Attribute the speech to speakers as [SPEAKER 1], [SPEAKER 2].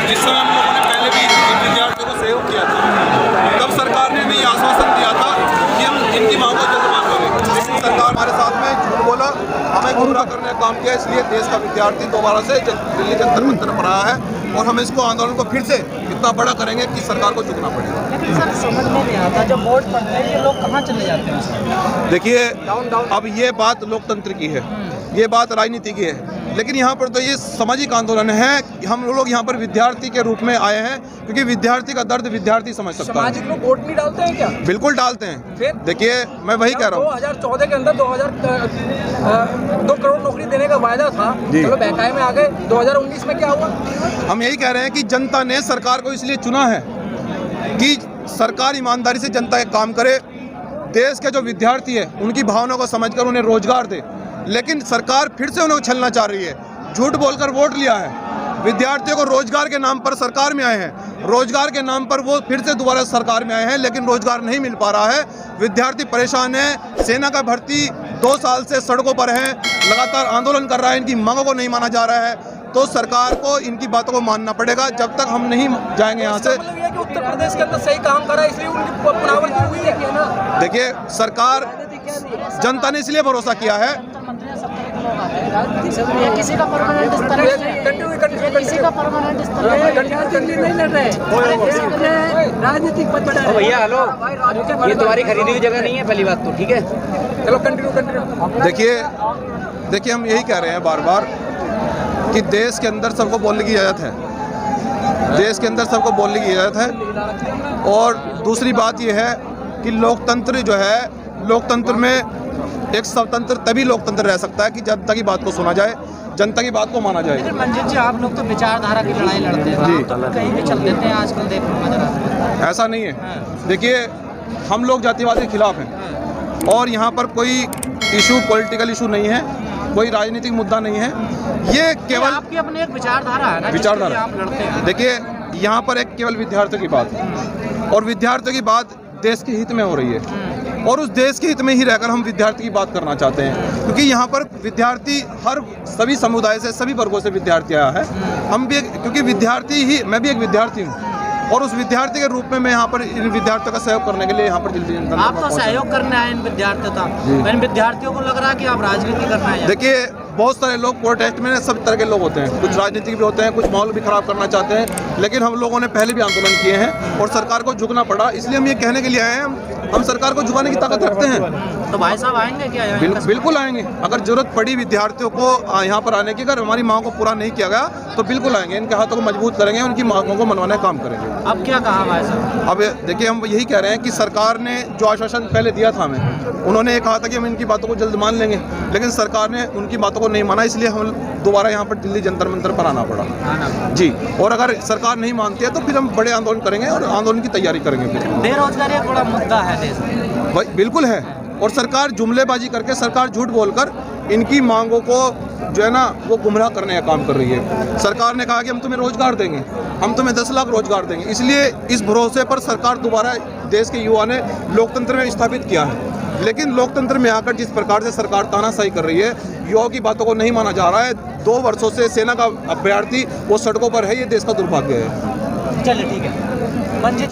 [SPEAKER 1] जिस समय हम लोगों ने पहले भी विद्यार्थियों को सहयोग किया था, तब सरकार ने भी आश्वासन दिया था कि हम इनकी मांग को जल्द मान लेंगे। लेकिन सरकार हमारे साथ में झूठ बोला, हमें गुमराह करने का काम किया। इसलिए देश का विद्यार्थी दोबारा से दिल्ली जंतर मंतर पर आया है और हम इसको आंदोलन को फिर से इतना बड़ा करेंगे कि सरकार को झुकना पड़ेगा।
[SPEAKER 2] लेकिन सर समझ में नहीं आता, जब वोट पड़ते हैं ये लोग कहाँ चले जाते हैं?
[SPEAKER 1] देखिए, अब ये बात लोकतंत्र की है, ये बात राजनीति की है, लेकिन यहाँ पर तो ये सामाजिक आंदोलन है। हम लोग यहाँ पर विद्यार्थी के रूप में आए हैं क्योंकि विद्यार्थी का दर्द विद्यार्थी समझ सकता है।
[SPEAKER 2] सामाजिक लोग वोट नहीं डालते हैं क्या?
[SPEAKER 1] बिल्कुल डालते हैं।
[SPEAKER 2] फिर
[SPEAKER 1] देखिए, मैं वही कह रहा हूँ,
[SPEAKER 2] 2014 के अंदर 2 करोड़ नौकरी देने का वायदा था, चलो बहकाए में आ गए। 2019 में क्या हुआ?
[SPEAKER 1] हम यही कह रहे हैं कि जनता ने सरकार को इसलिए चुना है कि सरकार ईमानदारी से जनता का काम करे, देश के जो विद्यार्थी है उनकी भावनाओं को समझकर उन्हें रोजगार दे। लेकिन सरकार फिर से उन्हें छलना चाह रही है, झूठ बोलकर वोट लिया है। विद्यार्थियों को रोजगार के नाम पर सरकार में आए हैं, रोजगार के नाम पर वो फिर से दोबारा सरकार में आए हैं, लेकिन रोजगार नहीं मिल पा रहा है। विद्यार्थी परेशान है। सेना का भर्ती 2 साल से सड़कों पर है, लगातार आंदोलन कर रहा है, इनकी मांगों को नहीं माना जा रहा है। तो सरकार को इनकी बातों को मानना पड़ेगा। जब तक हम नहीं जाएंगे यहाँ से।
[SPEAKER 2] मतलब ये कि उत्तर प्रदेश के अंदर सही काम कर रहा है, इसलिए उनकी पुनरावृत्ति हुई है ना।
[SPEAKER 1] देखिए, सरकार जनता ने इसलिए भरोसा किया है।
[SPEAKER 3] किसी का परमानेंट स्तर किसी का परमानेंट स्तर नहीं लड़ रहे, राजनीतिक पद बढ़ा।
[SPEAKER 4] भैया हेलो, ये तुम्हारी खरीदी हुई जगह नहीं है, पहली बात तो ठीक है।
[SPEAKER 2] चलो कंटिन्यू।
[SPEAKER 1] देखिए, हम यही कह रहे हैं बार बार कि देश के अंदर सबको बोलने की इजाज़त है, देश के अंदर सबको बोलने की इजाज़त है। और दूसरी बात यह है कि लोकतंत्र जो है, लोकतंत्र में एक स्वतंत्र तभी लोकतंत्र रह सकता है कि जनता की बात को सुना जाए, जनता की बात को माना जाए।
[SPEAKER 3] मंजिल जी, आप लोग तो विचारधारा की लड़ाई लड़ते हैं जी, तो कहीं भी चल देते हैं आजकल, देखने नजर आता है।
[SPEAKER 1] ऐसा नहीं है। देखिए, हम लोग जातिवाद के खिलाफ हैं और यहाँ पर कोई इशू, पॉलिटिकल इशू नहीं है, कोई राजनीतिक मुद्दा नहीं है। ये केवल
[SPEAKER 3] आपकी अपनी एक विचारधारा है ना,
[SPEAKER 1] विचारधारा
[SPEAKER 3] आप लड़ते हैं।
[SPEAKER 1] देखिए, यहाँ पर एक केवल विद्यार्थियों की बात है और विद्यार्थियों की बात देश के हित में हो रही है और उस देश के हित में ही रहकर हम विद्यार्थी की बात करना चाहते हैं। क्योंकि यहाँ पर विद्यार्थी सभी समुदाय से, सभी वर्गों से विद्यार्थी आया है। हम भी क्योंकि विद्यार्थी ही, मैं भी एक विद्यार्थी हूँ और उस विद्यार्थी के रूप में मैं यहाँ पर इन विद्यार्थियों का सहयोग करने के लिए यहाँ पर दिल्ली
[SPEAKER 3] आप तो सहयोग करने आए इन विद्यार्थियों का, इन विद्यार्थियों को लग रहा है कि आप राजनीति करना है।
[SPEAKER 1] देखिए, बहुत सारे लोग प्रोटेस्ट में सब तरह के लोग होते हैं, कुछ राजनीतिक भी होते हैं, कुछ माहौल भी खराब करना चाहते हैं। लेकिन हम लोगों ने पहले भी आंदोलन किए हैं और सरकार को झुकना पड़ा, इसलिए हम ये कहने के लिए आए हैं हम सरकार को झुकाने की ताकत रखते हैं।
[SPEAKER 3] तो भाई साहब आएंगे क्या?
[SPEAKER 1] बिल्कुल आएंगे। अगर जरूरत पड़ी विद्यार्थियों को यहाँ पर आने की, अगर हमारी मांग को पूरा नहीं किया गया तो बिल्कुल आएंगे, इनके हाथों को मजबूत करेंगे, उनकी मांगों को मनवाने का काम करेंगे।
[SPEAKER 3] अब क्या कहा भाई साहब?
[SPEAKER 1] अब देखिए, हम यही कह रहे हैं कि सरकार ने जो आश्वासन पहले दिया था हमें, उन्होंने ये कहा था कि हम इनकी बातों को जल्द मान लेंगे, लेकिन सरकार ने उनकी बातों को नहीं माना, इसलिए हम दोबारा यहाँ पर दिल्ली जंतर मंतर पर आना पड़ा जी। और अगर सरकार नहीं मानती है तो फिर हम बड़े आंदोलन करेंगे और आंदोलन की तैयारी करेंगे।
[SPEAKER 3] बेरोजगारी एक बड़ा मुद्दा है देश में।
[SPEAKER 1] बिल्कुल है, और सरकार जुमलेबाजी करके, सरकार झूठ बोलकर इनकी मांगों को जो है ना वो गुमराह करने का काम कर रही है। सरकार ने कहा कि हम तुम्हें रोजगार देंगे, हम तुम्हें 10 लाख रोजगार देंगे, इसलिए इस भरोसे पर सरकार दोबारा देश के युवा ने लोकतंत्र में स्थापित किया है। लेकिन लोकतंत्र में आकर जिस प्रकार से सरकार तानाशाही कर रही है, युवाओं की बातों को नहीं माना जा रहा है। 2 वर्षों से सेना का अभ्यर्थी वो सड़कों पर है, ये देश का दुर्भाग्य है।
[SPEAKER 3] चलिए ठीक है। मंजिल